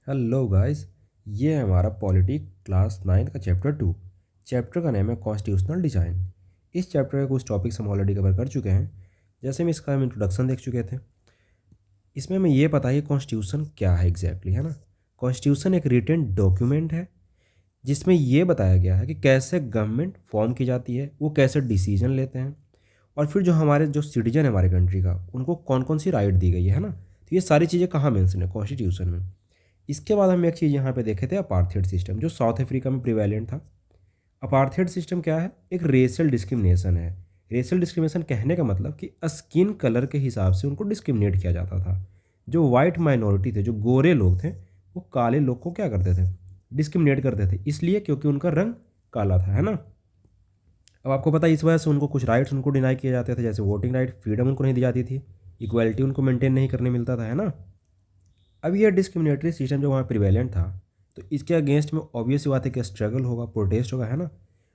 Hello guys. ये है हमारा पॉलिटी क्लास 9 का चैप्टर 2। चैप्टर का नेम है कॉन्स्टिट्यूशनल डिज़ाइन। इस चैप्टर के कुछ टॉपिक्स हम ऑलरेडी कवर कर चुके हैं। जैसे हम इंट्रोडक्शन देख चुके थे। इसमें हमें ये पता है कि कॉन्स्टिट्यूशन क्या है एग्जैक्टली, है ना। कॉन्स्टिट्यूशन एक रिटन डॉक्यूमेंट है जिसमें ये बताया गया है कि कैसे गवर्नमेंट फॉर्म की जाती है, वो कैसे डिसीजन लेते हैं, और फिर जो हमारे जो सिटीजन है हमारे कंट्री का, उनको कौन कौन सी राइट दी गई है ना। तो ये सारी चीज़ें कहाँ मेंशन है कॉन्स्टिट्यूशन में। इसके बाद हम एक चीज़ यहाँ पे देखे थे, अपार्थेड सिस्टम, जो साउथ अफ्रीका में प्रिवेलेंट था। अपार्थेड सिस्टम क्या है? एक रेशियल डिस्क्रिमिनेशन है। रेशियल डिस्क्रिमिनेशन कहने का मतलब कि स्किन कलर के हिसाब से उनको डिस्क्रिमिनेट किया जाता था। जो वाइट माइनॉरिटी थे, जो गोरे लोग थे, वो काले लोग को क्या करते थे? डिस्क्रिमिनेट करते थे, इसलिए क्योंकि उनका रंग काला था, है ना। अब आपको पता है इस वजह से उनको कुछ राइट्स उनको डिनाई किए जाते थे, जैसे वोटिंग राइट, फ्रीडम उनको नहीं दी जाती थी, इक्वालिटी उनको मेंटेन नहीं करने मिलता था, है ना। अब ये डिस्क्रिमिनेटरी सिस्टम जो वहाँ प्रिवेलेंट था, तो इसके अगेंस्ट में ऑब्वियस सी बात है कि स्ट्रगल होगा, प्रोटेस्ट होगा, है ना।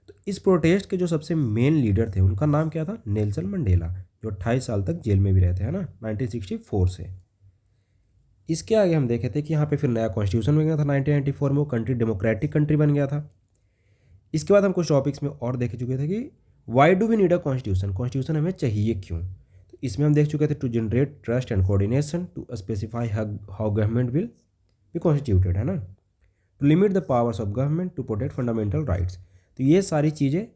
तो इस प्रोटेस्ट के जो सबसे मेन लीडर थे, उनका नाम क्या था? नेल्सन मंडेला, जो 28 साल तक जेल में भी रहते हैं ना, 1964 से। इसके आगे हम देखे थे कि यहाँ पे फिर नया कॉन्स्टिट्यूशन बन गया था 1994 में, वो कंट्री डेमोक्रेटिक कंट्री बन गया था। इसके बाद हम कुछ टॉपिक्स में और देख चुके थे कि why do we need a constitution, constitution हमें चाहिए क्यों। तो इसमें हम देख चुके थे to generate trust and coordination, to specify how government will be constituted, है ना, to limit the powers of government, to protect fundamental rights. तो ये सारी चीज़ें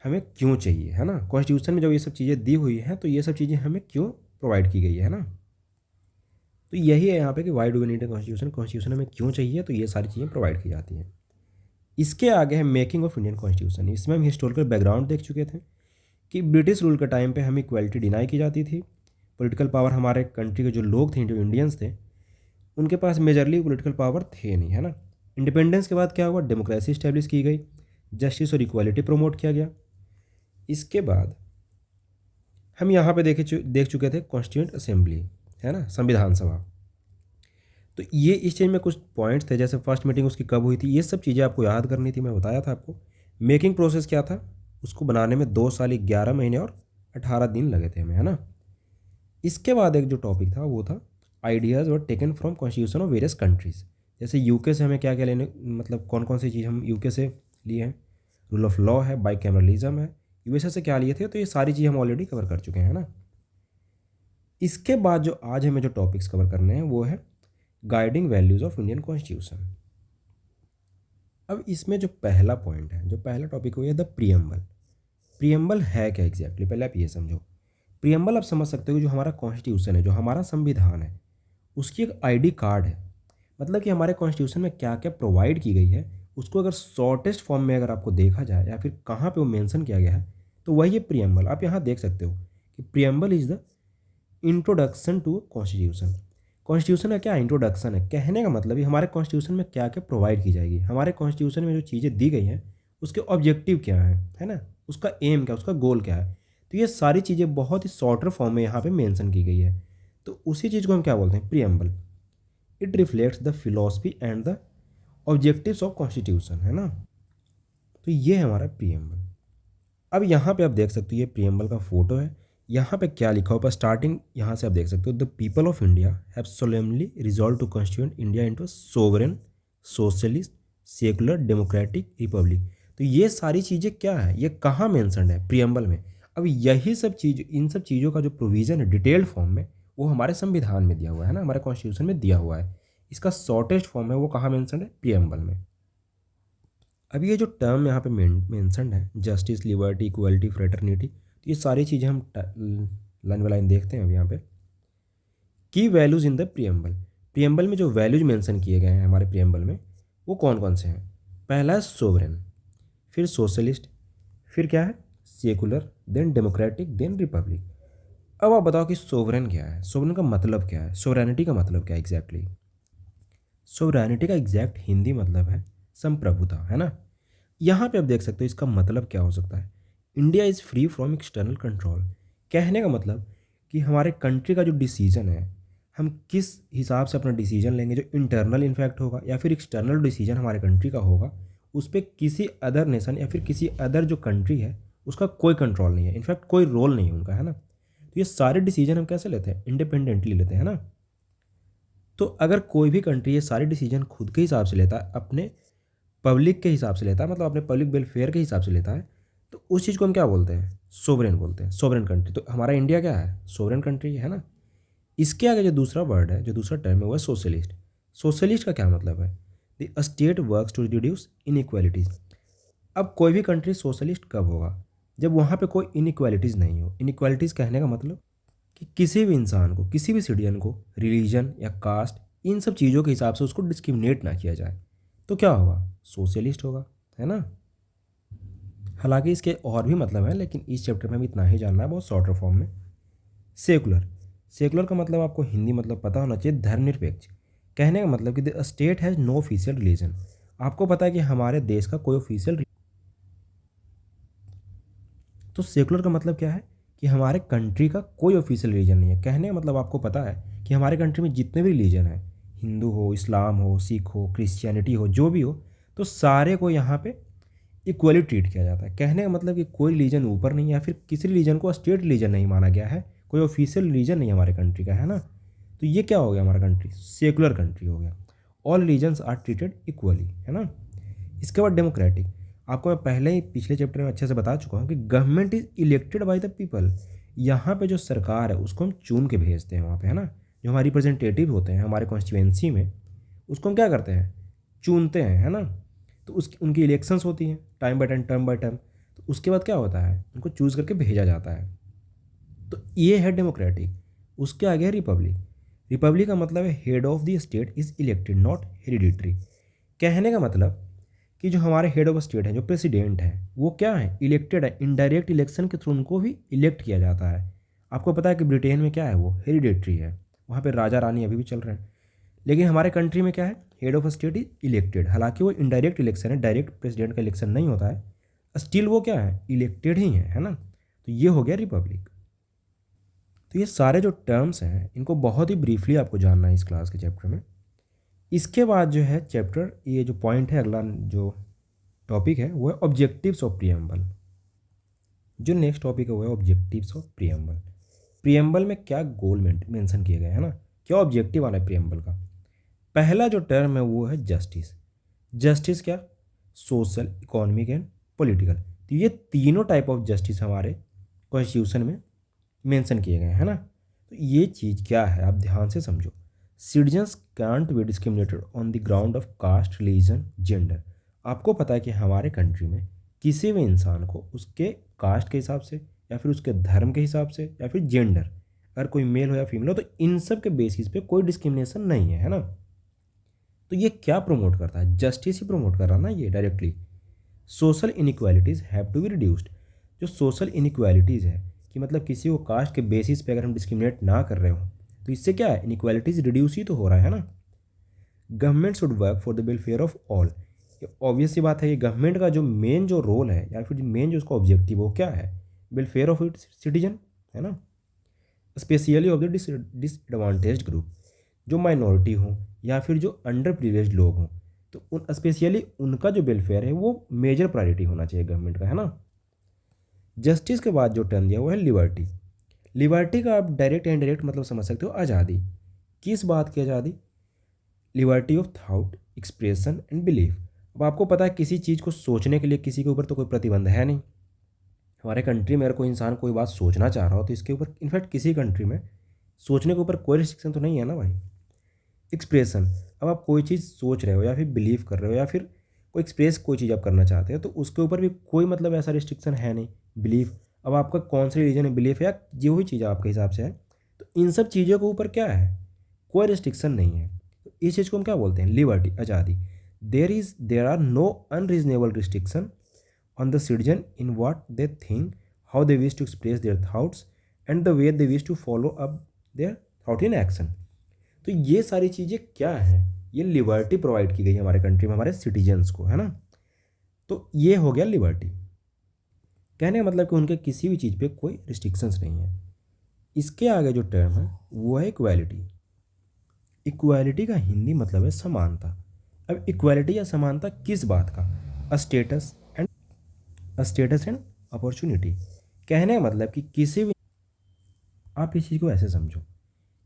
हमें क्यों चाहिए, है ना। कॉन्स्टिट्यूशन में जब ये सब चीज़ें दी हुई हैं तो ये सब चीज़ें हमें क्यों प्रोवाइड की गई है ना। तो यही है यहाँ पे कि why do we need a constitution, constitution हमें क्यों चाहिए, तो ये सारी चीज़ें प्रोवाइड की जाती हैं। इसके आगे है मेकिंग ऑफ इंडियन कॉन्स्टिट्यूशन। इसमें हम हिस्टोरिकल बैकग्राउंड देख चुके थे कि ब्रिटिश रूल के टाइम पे हमें इक्वलिटी डिनाई की जाती थी। पॉलिटिकल पावर हमारे कंट्री के जो लोग थे, जो इंडियंस थे, उनके पास मेजरली पॉलिटिकल पावर थे नहीं, है ना। इंडिपेंडेंस के बाद क्या हुआ? डेमोक्रेसी इस्टेब्लिश की गई, जस्टिस और इक्वालिटी प्रमोट किया गया। इसके बाद हम यहाँ पे देख चुके थे कॉन्स्टिट्यूंट असेंबली, है ना, संविधान सभा। तो ये इस चीज़ में कुछ पॉइंट्स थे, जैसे फर्स्ट मीटिंग उसकी कब हुई थी, ये सब चीज़ें आपको याद करनी थी। मैं बताया था आपको मेकिंग प्रोसेस क्या था। उसको बनाने में 2 साल 11 महीने और 18 दिन लगे थे हमें, है ना। इसके बाद एक जो टॉपिक था वो था आइडियाज़ और taken from constitution of various countries. जैसे यूके से हमें क्या क्या लेने, मतलब कौन कौन सी चीज़ हम यूके से लिए हैं। रूल ऑफ लॉ है, बाइकैमरलिज्म है। यूएसए से क्या लिए थे, तो ये सारी चीज़ हम ऑलरेडी कवर कर चुके हैं ना। इसके बाद जो आज हमें जो टॉपिक्स कवर करने हैं वो है guiding values of Indian constitution. अब इसमें जो पहला पॉइंट है, जो पहला टॉपिक वो है द प्रियम्बल। प्रियम्बल है क्या एग्जैक्टली, पहले आप ये समझो। प्रियम्बल आप समझ सकते हो, जो हमारा कॉन्स्टिट्यूशन है, जो हमारा संविधान है, उसकी एक आईडी कार्ड है। मतलब कि हमारे कॉन्स्टिट्यूशन में क्या क्या प्रोवाइड की गई है, उसको अगर शॉर्टेस्ट फॉर्म में अगर आपको देखा जाए या फिर कहाँ पे वो मेंशन किया गया है, तो वही है प्रियम्बल। आप यहाँ देख सकते हो कि preamble is the introduction to constitution. Constitution का क्या इंट्रोडक्शन है, कहने का मतलब ही हमारे कॉन्स्टिट्यूशन में क्या क्या प्रोवाइड की जाएगी, हमारे कॉन्स्टिट्यूशन में जो चीज़ें दी गई हैं उसके ऑब्जेक्टिव क्या है ना, उसका एम क्या, उसका गोल क्या है। तो ये सारी चीज़ें बहुत ही शॉर्टर फॉर्म में यहाँ पे मेंशन की गई है। तो उसी चीज़ को हम क्या बोलते हैं? Preamble. It reflects the philosophy and the objectives of constitution, है ना। तो ये है हमारा प्रियम्बल। अब यहाँ पे आप देख सकते हो ये प्रियम्बल का फोटो है। यहाँ पे क्या लिखा हुआ, स्टार्टिंग यहाँ से आप देख सकते हो, the people of India have solemnly resolved to constitute India into sovereign socialist secular democratic republic. तो ये सारी चीज़ें क्या है, ये कहाँ मेंशन्ड है? प्रियम्बल में। अब यही सब चीज़, इन सब चीज़ों का जो प्रोविज़न है डिटेल्ड फॉर्म में, वो हमारे संविधान में दिया हुआ है ना, हमारे कॉन्स्टिट्यूशन में दिया हुआ है। इसका शॉर्टेस्ट फॉर्म है वो कहाँ मेंशन्ड है? प्रियम्बल में। अब ये जो टर्म यहाँ पे मेंशन्ड है, जस्टिस, लिबर्टी, इक्वलिटी, फ्रेटर्निटी, तो ये सारी चीज़ें हम लाइन बाय लाइन देखते हैं अब यहाँ पे। की values in the preamble. Preamble में जो वैल्यूज मेंशन किए गए हैं हमारे प्रियम्बल में, वो कौन कौन से हैं? पहला है सोवरेन, फिर सोशलिस्ट, फिर क्या है? Secular, then democratic, then republic. अब आप बताओ कि सोवरेन क्या है, सोवरेन का मतलब क्या है, सोवरेनिटी का मतलब क्या है एग्जैक्टली। सोवरेनिटी का एग्जैक्ट हिंदी मतलब है संप्रभुता, है ना। यहाँ पे आप देख सकते हो इसका मतलब क्या हो सकता है। India is free from external control. कहने का मतलब कि हमारे कंट्री का जो डिसीजन है, हम किस हिसाब से अपना डिसीजन लेंगे, जो इंटरनल इन्फैक्ट होगा या फिर एक्सटर्नल डिसीजन हमारे कंट्री का होगा, उस पर किसी अदर नेशन या फिर किसी अदर जो कंट्री है उसका कोई कंट्रोल नहीं है, इनफैक्ट कोई रोल नहीं है उनका, है ना। तो ये सारे डिसीजन हम कैसे लेते हैं? इंडिपेंडेंटली लेते हैं ना। तो अगर कोई भी कंट्री ये सारे डिसीजन खुद के हिसाब से लेता है, अपने पब्लिक के हिसाब से लेता है, मतलब अपने पब्लिक वेलफेयर के हिसाब से लेता है, तो उस चीज़ को हम क्या बोलते हैं? सोवरेन बोलते हैं, सोवरेन कंट्री। तो हमारा इंडिया क्या है? सोवरेन कंट्री है ना। इसके आगे जो दूसरा वर्ड है, जो दूसरा टर्म है, वो है सोशलिस्ट। सोशलिस्ट का क्या मतलब है? The state works to reduce inequalities. अब कोई भी कंट्री सोशलिस्ट कब होगा? जब वहाँ पे कोई इनइक्वालिटीज़ नहीं हो। इनइक्वालिटीज़ कहने का मतलब कि किसी भी इंसान को, किसी भी सिटीजन को रिलीजन या कास्ट, इन सब चीज़ों के हिसाब से उसको डिस्क्रिमिनेट ना किया जाए, तो क्या होगा? सोशलिस्ट होगा, है ना। हालांकि इसके और भी मतलब है, लेकिन इस चैप्टर में भी इतना ही जानना है, बहुत शॉर्टर फॉर्म में। सेकुलर। सेकुलर का मतलब आपको हिंदी मतलब पता होना चाहिए, धर्मनिरपेक्ष। कहने का मतलब कि the state has no official religion. आपको पता है कि हमारे देश का कोई ऑफिशियल, तो सेकुलर का मतलब क्या है? कि हमारे कंट्री का कोई ऑफिशियल रिलीजन नहीं है। कहने का मतलब आपको पता है कि हमारे कंट्री में जितने भी रिलीजन हैं, हिंदू हो, इस्लाम हो, सिख हो, क्रिश्चियनिटी हो, जो भी हो, तो सारे को यहाँ पे इक्वली ट्रीट किया जाता है। कहने का मतलब कि कोई रिलीजन ऊपर नहीं है, या फिर किसी रिलीजन को स्टेट रिलीजन नहीं माना गया है, कोई ऑफिशियल रिलीजन नहीं हमारे कंट्री का, है ना। तो ये क्या हो गया? हमारा कंट्री सेकुलर कंट्री हो गया। All religions are treated equally, है ना। इसके बाद डेमोक्रेटिक। आपको मैं पहले ही पिछले चैप्टर में अच्छे से बता चुका हूँ कि government is elected by the people. यहाँ पे जो सरकार है उसको हम चुन के भेजते हैं वहाँ पे, है ना। जो हमारे रिप्रेजेंटेटिव होते हैं हमारे कॉन्स्टिट्यूएंसी में, उसको हम क्या करते हैं? चुनते हैं, है ना। तो उसकी उनकी इलेक्शंस होती हैं time by time, term by term. तो उसके बाद क्या होता है? उनको चूज़ करके भेजा जाता है। तो ये है डेमोक्रेटिक। उसके आगे है रिपब्लिक। रिपब्लिक का मतलब है head of the state is elected not hereditary. कहने का मतलब कि जो हमारे हेड ऑफ स्टेट हैं, जो प्रेसिडेंट हैं, वो क्या है? इलेक्टेड है। इनडायरेक्ट इलेक्शन के थ्रू उनको भी इलेक्ट किया जाता है। आपको पता है कि ब्रिटेन में क्या है? वो हेरिडेटरी है, वहाँ पे राजा रानी अभी भी चल रहे हैं। लेकिन हमारे कंट्री में क्या है? Head of state is elected. हालांकि वो इनडायरेक्ट इलेक्शन है, डायरेक्ट प्रेसिडेंट का इलेक्शन नहीं होता है, स्टिल वो क्या है? इलेक्टेड ही है ना। तो ये हो गया रिपब्लिक। तो ये सारे जो टर्म्स हैं इनको बहुत ही ब्रीफली आपको जानना है इस क्लास के चैप्टर में। इसके बाद जो है चैप्टर, ये जो पॉइंट है, अगला जो टॉपिक है वो है ऑब्जेक्टिव्स ऑफ प्रियम्बल। जो नेक्स्ट टॉपिक है वो है ऑब्जेक्टिव्स ऑफ प्रियम्बल। प्रियम्बल में क्या गोल मेंशन किए गए हैं ना, क्या ऑब्जेक्टिव वाला है प्रियम्बल का। पहला जो टर्म है वो है जस्टिस। जस्टिस क्या? Social, economic and political. तो ये तीनों टाइप ऑफ जस्टिस हमारे कॉन्स्टिट्यूशन में मेंशन किए गए हैं ना। तो ये चीज़ क्या है आप ध्यान से समझो। Citizens can't be discriminated on the ground of caste, religion, gender. आपको पता है कि हमारे कंट्री में किसी भी इंसान को उसके कास्ट के हिसाब से, या फिर उसके धर्म के हिसाब से, या फिर जेंडर, अगर कोई मेल हो या फीमेल हो, तो इन सब के बेसिस पे कोई डिस्क्रिमिनेशन नहीं है ना। तो ये क्या प्रमोट करता है? जस्टिस ही प्रमोट कर रहा है ना ये directly. Social inequalities have to be reduced. जो सोशल इनइक्वालिटीज़ है कि मतलब किसी को कास्ट के बेसिस पे अगर हम डिस्क्रिमिनेट ना कर रहे हो, तो इससे क्या है? इनइक्वालिटीज़ रिड्यूस ही तो हो रहा है ना। Government should work for the welfare of all. ये ऑब्वियस सी बात है, ये गवर्नमेंट का जो मेन जो रोल है, या फिर मेन जो उसका ऑब्जेक्टिव वो क्या है? वेलफेयर ऑफ इट्स सिटीजन, है ना। Specially of the disadvantage group, जो माइनॉरिटी हों या फिर जो अंडर प्रिविलेज लोग हों, तो उन स्पेशली उनका जो वेलफेयर है वो मेजर प्रायोरिटी होना चाहिए गवर्नमेंट का, है ना। जस्टिस के बाद जो टर्म दिया वो है लिबर्टी। लिबर्टी का आप डायरेक्ट एंड डायरेक्ट मतलब समझ सकते हो, आज़ादी। किस बात की आज़ादी? Liberty of thought, expression and belief. अब आपको पता है किसी चीज़ को सोचने के लिए किसी के ऊपर तो कोई प्रतिबंध है नहीं। हमारे कंट्री में अगर कोई इंसान कोई बात सोचना चाह रहा हो तो इसके ऊपर, इनफैक्ट किसी कंट्री में सोचने के ऊपर कोई रिस्ट्रिक्शन तो नहीं है ना भाई। एक्सप्रेशन, अब आप कोई चीज़ सोच रहे हो या फिर बिलीव कर रहे हो या फिर कोई एक्सप्रेस कोई चीज़ आप करना चाहते हो, तो उसके ऊपर भी कोई मतलब ऐसा रिस्ट्रिक्शन है नहीं। बिलीफ, अब आपका कौन सा रीजन है, बिलीफ है या जो भी चीज़ आपके हिसाब से है, तो इन सब चीज़ों के ऊपर क्या है? कोई रिस्ट्रिक्शन नहीं है। तो इस चीज़ को हम क्या बोलते हैं? लिबर्टी, आज़ादी। There are no unreasonable restriction on the citizen in what they think, how they wish to express their thoughts, and the way they wish to follow up their thought in action। तो ये सारी चीज़ें क्या हैं? ये liberty provide की गई है हमारे कंट्री में हमारे सिटीजन्स को, है ना। तो ये हो गया लिबर्टी। कहने का मतलब कि उनके किसी भी चीज़ पे कोई रिस्ट्रिक्शंस नहीं है। इसके आगे जो टर्म है वो है इक्वालिटी। इक्वालिटी का हिंदी मतलब है समानता। अब इक्वालिटी या समानता किस बात का? Status and opportunity. कहने का मतलब कि किसी भी, आप इस चीज़ को ऐसे समझो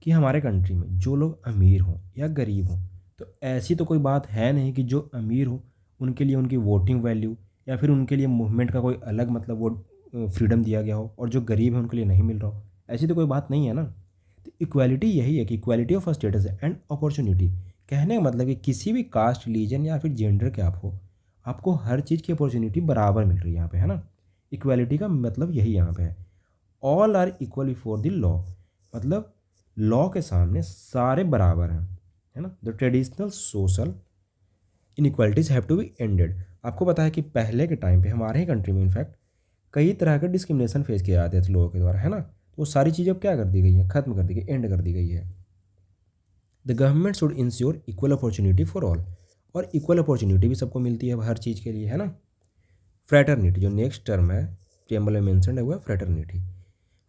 कि हमारे कंट्री में जो लोग अमीर हों या गरीब हों, तो ऐसी तो कोई बात है नहीं कि जो अमीर हो उनके लिए उनकी वोटिंग वैल्यू या फिर उनके लिए मूवमेंट का कोई अलग मतलब वो फ्रीडम दिया गया हो, और जो गरीब है उनके लिए नहीं मिल रहा हो। ऐसी तो कोई बात नहीं है ना। तो इक्वालिटी यही है कि equality of status and opportunity. कहने का मतलब कि किसी भी कास्ट, रिलीजन या फिर जेंडर के आप हो, आपको हर चीज़ की अपॉर्चुनिटी बराबर मिल रही है यहाँ पे, है ना। इक्वालिटी का मतलब यही यहाँ पे है। All are equal before the law, मतलब लॉ के सामने सारे बराबर हैं, है ना। The traditional social inequalities have to be ended. आपको पता है कि पहले के टाइम पे हमारे ही कंट्री में इनफैक्ट कई तरह के डिस्क्रिमिनेशन फेस किए जाते थे लोगों के द्वारा, है ना। तो वो सारी चीज़ें अब क्या कर दी गई है, ख़त्म कर दी गई, एंड कर दी गई है। The government should ensure equal opportunity for all, और इक्वल अपॉर्चुनिटी भी सबको मिलती है हर चीज़ के लिए, है ना। फ्रेटर्निटी जो नेक्स्ट टर्म है प्रियम्बल में मेंशन है वो है फ्रेटर्निटी।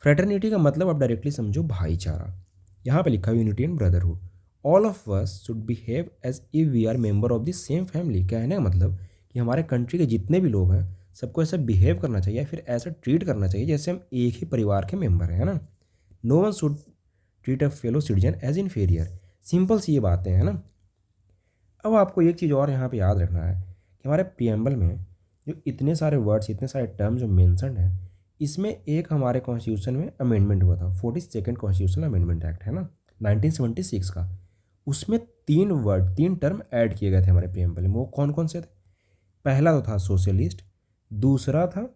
फ्रेटर्निटी का मतलब आप डायरेक्टली समझो भाईचारा। यहाँ पे लिखा है unity and brotherhood. All of us should behave as if we are member of the same family. कहने का मतलब कि हमारे कंट्री के जितने भी लोग हैं सबको ऐसा बिहेव करना चाहिए, फिर ऐसा ट्रीट करना चाहिए जैसे हम एक ही परिवार के मेंबर हैं, है ना। No one should treat a fellow citizen as inferior. Simple सी ये बातें हैं ना। अब आपको एक चीज़ और यहाँ पे याद रखना है कि हमारे प्रियम्बल में जो इतने सारे वर्ड्स, इतने सारे टर्म जो मेंशन हैं, इसमें एक हमारे कॉन्स्टिट्यूशन में अमेंडमेंट हुआ था, 42nd कॉन्स्टिट्यूशन अमेंडमेंट एक्ट, है ना, 1976 का। उसमें 3 टर्म ऐड किए गए थे हमारे प्रियम्बल में। वो कौन कौन से थे? पहला तो था सोशलिस्ट, दूसरा था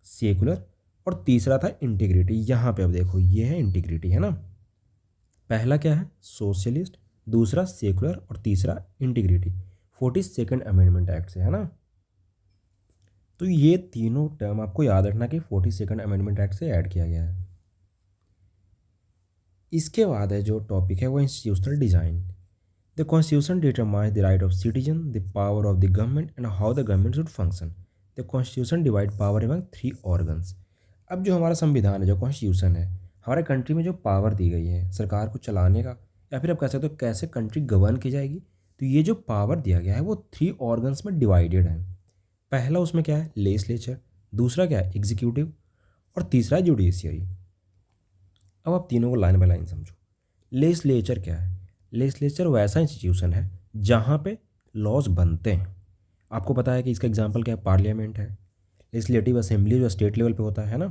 सेकुलर, और तीसरा था इंटीग्रिटी। यहाँ पे अब देखो ये है इंटीग्रिटी, है ना। पहला क्या है? सोशलिस्ट, दूसरा सेकुलर और तीसरा इंटीग्रिटी। 42nd अमेंडमेंट एक्ट से, है ना। तो ये तीनों टर्म आपको याद रखना कि 42nd अमेंडमेंट एक्ट से ऐड किया गया है। इसके बाद है जो टॉपिक है वो institutional design. The constitution determines the right of citizen, the power of the government and how the government should function. The constitution divide power एवं 3 ऑर्गन्स। अब जो हमारा संविधान है, जो कॉन्स्टिट्यूशन है, हमारे कंट्री में जो पावर दी गई है सरकार को चलाने का, या फिर आप कह सकते हो कैसे कंट्री गवर्न की जाएगी, तो ये जो पावर दिया गया है वो 3 ऑर्गन्स में डिवाइडेड है। पहला उसमें क्या है? लेजिस्लेचर, दूसरा क्या है? एग्जीक्यूटिव, और तीसरा है जुडिशियरी। अब आप तीनों को लाइन बाय लाइन समझो। लेजिस्लेचर क्या है? लेजिस्लेचर वैसा इंस्टीट्यूशन है जहाँ पे लॉज बनते हैं। आपको पता है कि इसका एग्जांपल क्या है? पार्लियामेंट है। लेजिस्लेटिव असेंबली जो स्टेट लेवल पे होता है ना।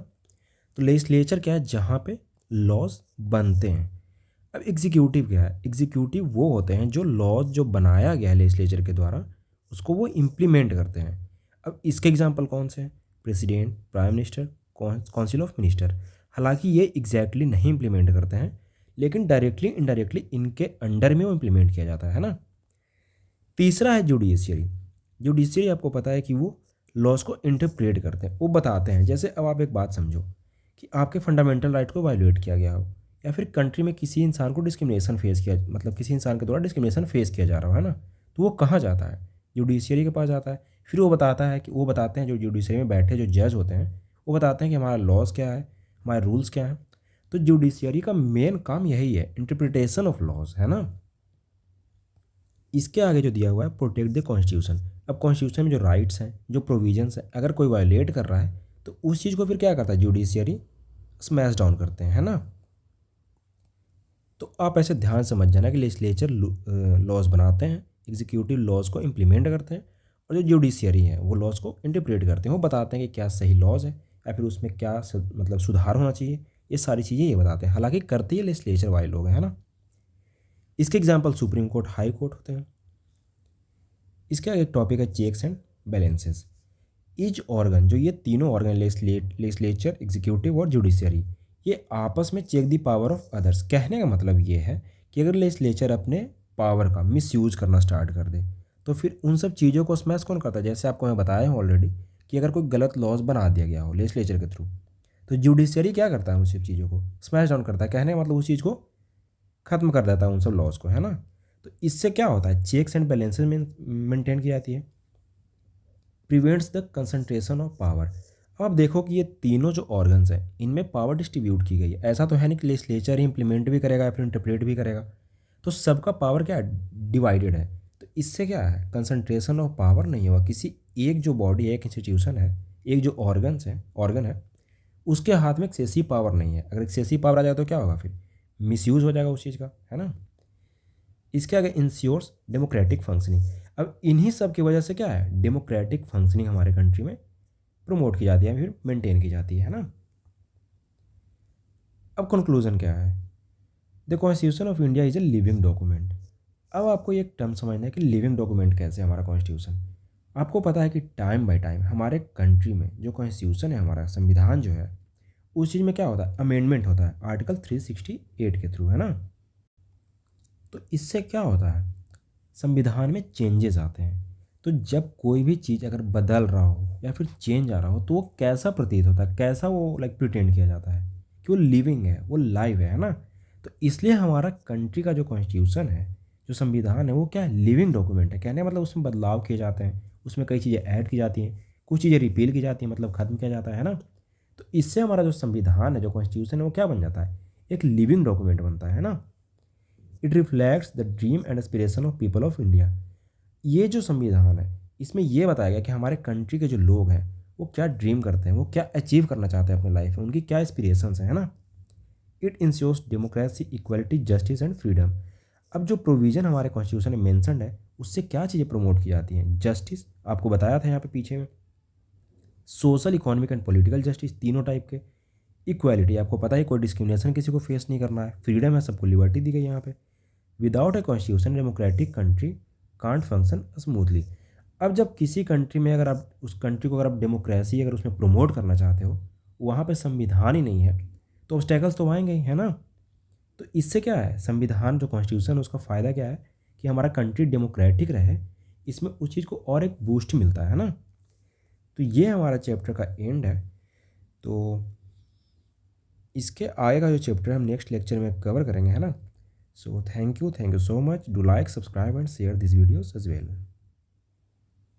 तो लेजिस्लेचर क्या है? जहाँ पे लॉज बनते हैं। अब एग्जीक्यूटिव क्या है? एग्जीक्यूटिव वो होते हैं जो लॉज जो बनाया गया है लेजिस्लेचर के द्वारा उसको वो इम्प्लीमेंट करते हैं। अब इसके एग्जांपल कौन से हैं? President, prime minister, council of minister. हालांकि ये एग्जैक्टली नहीं इम्प्लीमेंट करते हैं, लेकिन डायरेक्टली इनडायरेक्टली इनके अंडर में वो इम्प्लीमेंट किया जाता है ना। तीसरा है जुडिशियरी। जुडिशियरी आपको पता है कि वो लॉज को इंटरप्रेट करते हैं, वो बताते हैं। जैसे अब आप एक बात समझो कि आपके फंडामेंटल राइट को वायलेट किया गया हो, या फिर कंट्री में किसी इंसान को डिस्क्रिमिनेशन फेस किया, मतलब किसी इंसान के द्वारा डिस्क्रिमिनेशन फेस किया जा रहा है ना, तो वो कहाँ जाता है? जुडिशियरी के पास जाता है। फिर वो बताता है कि वो बताते हैं, जो जुडिशियरी में बैठे जो जज होते हैं वो बताते हैं कि हमारा लॉज क्या है, हमारे रूल्स क्या हैं। तो जुडिशियरी का मेन काम यही है, इंटरप्रिटेशन ऑफ लॉज, है ना। इसके आगे जो दिया हुआ है प्रोटेक्ट द कॉन्स्टिट्यूशन। अब कॉन्स्टिट्यूशन में जो राइट्स हैं, जो प्रोविजंस हैं, अगर कोई वायलेट कर रहा है तो उस चीज़ को फिर क्या करता है? जुडिशियरी स्मैश डाउन करते हैं, है ना। तो आप ऐसे ध्यान समझ जाना कि लेजिस्लेचर लॉज बनाते हैं, एग्जीक्यूटिव लॉज को इम्प्लीमेंट करते हैं, और जो जुडिशियरी है वो लॉज को इंटरप्रेट करते हैं। वो बताते हैं कि क्या सही लॉज है या फिर उसमें क्या मतलब सुधार होना चाहिए। ये सारी चीज़ें ये बताते हैं, हालांकि करती है लेजिस्लेचर वाले लोग, है ना। इसके example supreme court, high court होते हैं। इसका एक टॉपिक है checks and balances. Each organ, जो ये तीनों ऑर्गन लेजिस्लेचर, एग्जीक्यूटिव और जुडिशियरी, ये आपस में check the power of others. कहने का मतलब ये है कि अगर लेजिस्लेचर अपने पावर का मिसयूज करना स्टार्ट कर दे तो फिर उन सब चीज़ों को स्मैश कौन करता है? जैसे आपको मैं बताया हूँ ऑलरेडी कि अगर कोई गलत लॉज बना दिया गया हो लेजिस्लेचर के थ्रू, तो जुडिशियरी क्या करता है? उन सब चीज़ों को स्मैश डाउन करता है। कहने का मतलब उस चीज़ को ख़त्म कर देता है, उन सब लॉज को, है ना। तो इससे क्या होता है? चेक्स एंड बैलेंसेस मेंटेन की जाती है। Prevents the concentration of power. अब आप देखो कि ये तीनों जो ऑर्गन्स हैं इनमें पावर डिस्ट्रीब्यूट की गई है। ऐसा तो है नहीं कि लेजिस्लेचर ही इंप्लीमेंट भी करेगा या फिर इंटरप्रेट भी करेगा। तो सबका पावर क्या है? डिवाइडेड है। तो इससे क्या है? कंसंट्रेशन ऑफ पावर नहीं हुआ। किसी एक जो बॉडी है, एक इंस्टीट्यूशन है, एक जो ऑर्गन है, उसके हाथ में एक्सेसिव पावर नहीं है। अगर एक्सेसिव पावर आ जाए तो क्या होगा? फिर मिसयूज़ हो जाएगा उस चीज़ का, है ना। इसके आगे इंश्योर्स डेमोक्रेटिक फंक्शनिंग। अब इन्हीं सब की वजह से क्या है, डेमोक्रेटिक फंक्शनिंग हमारे कंट्री में प्रमोट की जाती है, फिर मेंटेन की जाती है ना। अब कंक्लूजन क्या है, the constitution of India is a living document. अब आपको एक टर्म समझना है कि लिविंग डॉक्यूमेंट कैसे है हमारा कॉन्स्टिट्यूशन। आपको पता है कि टाइम बाय टाइम हमारे कंट्री में जो कॉन्स्टिट्यूशन है, हमारा संविधान जो है, उस चीज़ में क्या होता है, अमेंडमेंट होता है आर्टिकल 368 के थ्रू, है ना। तो इससे क्या होता है, संविधान में चेंजेस आते हैं। तो जब कोई भी चीज़ अगर बदल रहा हो या फिर चेंज आ रहा हो तो वो कैसा प्रतीत होता है, कैसा वो प्रिटेंड किया जाता है कि वो लिविंग है, वो लाइव है ना। तो इसलिए हमारा कंट्री का जो कॉन्स्टिट्यूशन है, जो संविधान है, वो क्या है, लिविंग डॉक्यूमेंट है। कहने का मतलब उसमें बदलाव किए जाते हैं, उसमें कई चीज़ें ऐड की जाती हैं, कुछ चीज़ें रिपील की जाती हैं, मतलब ख़त्म किया जाता है ना। तो इससे हमारा जो संविधान है, जो कॉन्स्टिट्यूशन है, वो क्या बन जाता है, एक लिविंग डॉक्यूमेंट बनता है ना। It reflects the dream and aspiration of people of India. ये जो संविधान है, इसमें ये बताया गया कि हमारे कंट्री के जो लोग हैं वो क्या ड्रीम करते हैं, वो क्या अचीव करना चाहते हैं अपने लाइफ में, उनकी क्या एस्पिरेशंस हैं, है ना। It ensures democracy, equality, justice and freedom. अब जो प्रोविज़न हमारे कॉन्स्टिट्यूशन में मेंशन्ड है, उससे क्या चीज़ें प्रमोट की जाती हैं, जस्टिस आपको बताया था यहाँ पे पीछे में, social, economic and political justice, तीनों टाइप के। इक्वालिटी, आपको पता है कोई डिस्क्रिमिनेशन किसी को फेस नहीं करना है। फ्रीडम है, सबको लिबर्टी दी गई यहाँ पे। Without a constitution democratic country can't function smoothly. अब जब किसी कंट्री में अगर आप उस कंट्री को अगर आप डेमोक्रेसी अगर उसमें प्रमोट करना चाहते हो, वहाँ पे संविधान ही नहीं है, तो ऑब्स्टेकल्स तो आएंगे ही, है ना। तो इससे क्या है, संविधान जो कॉन्स्टिट्यूशन है उसका फ़ायदा क्या है कि हमारा कंट्री डेमोक्रेटिक रहे, इसमें उस चीज़ को और एक बूस्ट मिलता है ना। तो ये हमारा चैप्टर का एंड है। तो इसके आगे का जो चैप्टर हम नेक्स्ट लेक्चर में कवर करेंगे, है ना। So thank you so much, do like, subscribe and share this videos as well.